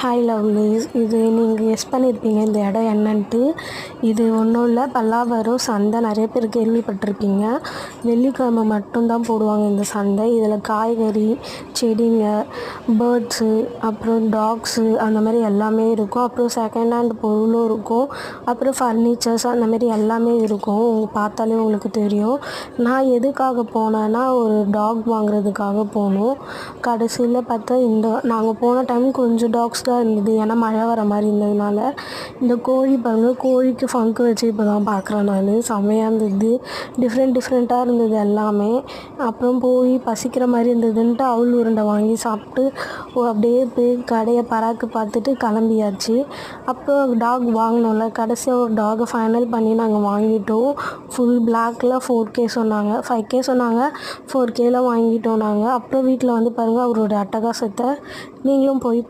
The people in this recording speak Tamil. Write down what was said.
ஹாய் லவ்லீஸ், இது நீங்கள் கெஸ் பண்ணியிருப்பீங்க இந்த இடம் என்னன்ட்டு. இது ஒன்றும் இல்லை, பல்லாவரம் சந்தை. நிறைய பேர் கேள்விப்பட்டிருப்பீங்க. வெள்ளிக்கிழமை மட்டும்தான் போடுவாங்க இந்த சந்தை. இதில் காய்கறி, செடிங்க, பேர்ட்ஸு, அப்புறம் டாக்ஸு, அந்த மாதிரி எல்லாமே இருக்கும். அப்புறம் செகண்ட் ஹேண்ட் பொருளும் இருக்கும். அப்புறம் ஃபர்னிச்சர்ஸ் அந்த மாதிரி எல்லாமே இருக்கும். பார்த்தாலே உங்களுக்கு தெரியும். நான் எதுக்காக போனேன்னா, ஒரு டாக் வாங்குறதுக்காக போனோம். கடைசியில் பார்த்தா நாங்கள் போன டைம் கொஞ்சம் டாக்ஸ் தான் இருந்தது. ஏன்னா மழை வர மாதிரி இருந்ததுனால. இந்த கோழி பாருங்கள், கோழிக்கு ஃபங்கு வச்சு இப்போ தான் பார்க்குறேன் நான். செம்மையாக இருந்தது. டிஃப்ரெண்ட்டாக இருந்தது எல்லாமே. அப்புறம் போய் பசிக்கிற மாதிரி இருந்ததுன்ட்டு அவுள் உருண்டை வாங்கி சாப்பிட்டு அப்படியே போய் கடையை பராக்கு பார்த்துட்டு கிளம்பியாச்சு. அப்புறம் டாக் வாங்கினோம்ல, கடைசியாக ஒரு டாகை ஃபைனல் பண்ணி நாங்கள் வாங்கிட்டோம். ஃபுல் பிளாக்கில் 4K சொன்னாங்க, 5K சொன்னாங்க, 4Kல வாங்கிட்டோம் நாங்கள். அப்புறம் வீட்டில் வந்து பாருங்கள் அவரோட அட்டகாசத்தை நீங்களும் போய்